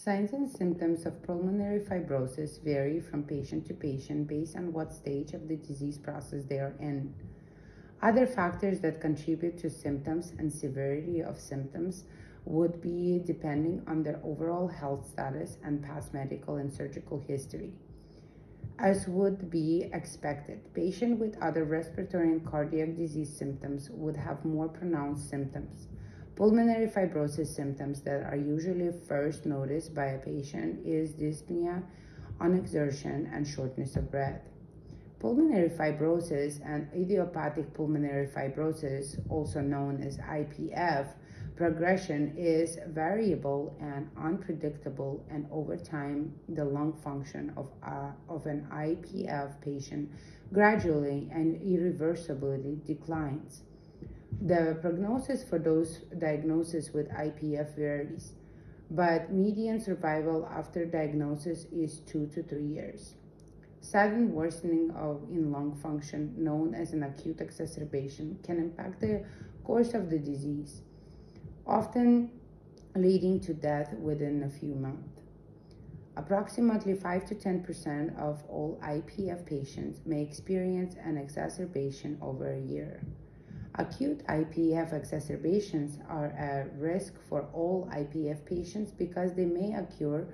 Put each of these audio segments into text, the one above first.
Signs and symptoms of pulmonary fibrosis vary from patient to patient based on what stage of the disease process they are in. Other factors that contribute to symptoms and severity of symptoms would be depending on their overall health status and past medical and surgical history. As would be expected, patients with other respiratory and cardiac disease symptoms would have more pronounced symptoms. Pulmonary fibrosis symptoms that are usually first noticed by a patient is dyspnea on exertion and shortness of breath. Pulmonary fibrosis and idiopathic pulmonary fibrosis, also known as IPF, progression is variable and unpredictable, and over time, the lung function of an IPF patient gradually and irreversibly declines. The prognosis for those diagnosed with IPF varies, but median survival after diagnosis is 2 to 3 years. Sudden worsening in lung function, known as an acute exacerbation, can impact the course of the disease, often leading to death within a few months. Approximately 5 to 10% of all IPF patients may experience an exacerbation over a year. Acute IPF exacerbations are a risk for all IPF patients because they may occur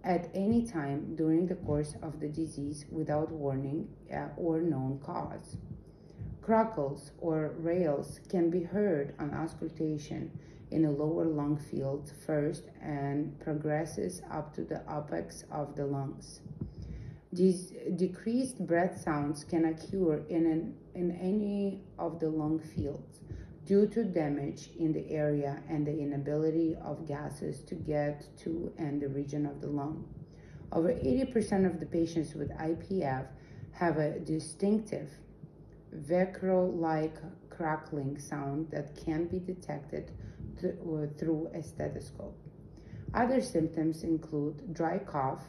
at any time during the course of the disease without warning or known cause. Crackles or rales can be heard on auscultation in the lower lung field first and progresses up to the apex of the lungs. These decreased breath sounds can occur in any of the lung fields due to damage in the area and the inability of gases to get to and the region of the lung. Over 80% of the patients with IPF have a distinctive velcro-like crackling sound that can be detected through a stethoscope. Other symptoms include dry cough,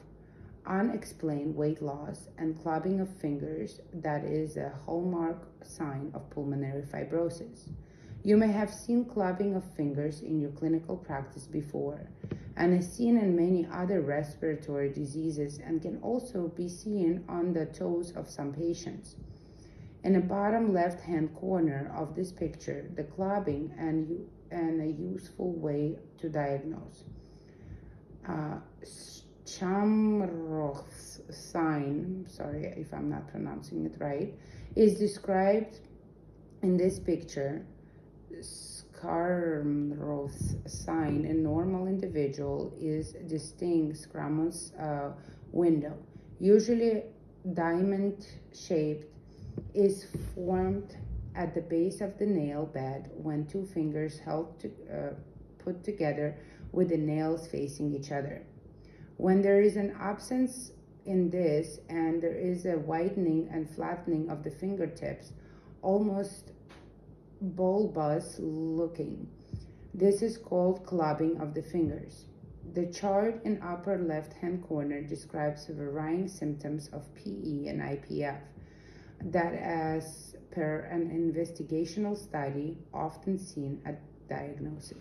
unexplained weight loss, and clubbing of fingers that is a hallmark sign of pulmonary fibrosis. You may have seen clubbing of fingers in your clinical practice before, and is seen in many other respiratory diseases and can also be seen on the toes of some patients. In the bottom left-hand corner of this picture, the clubbing and a useful way to diagnose. Schamroth's sign, sorry if I'm not pronouncing it right, is described in this picture. Schamroth's sign in normal individual is distinct squamous window, usually diamond-shaped, is formed at the base of the nail bed when two fingers put together with the nails facing each other. When there is an absence in this and there is a widening and flattening of the fingertips, almost bulbous looking, this is called clubbing of the fingers. The chart in upper left-hand corner describes varying symptoms of PE and IPF that, as per an investigational study, often seen at diagnosis.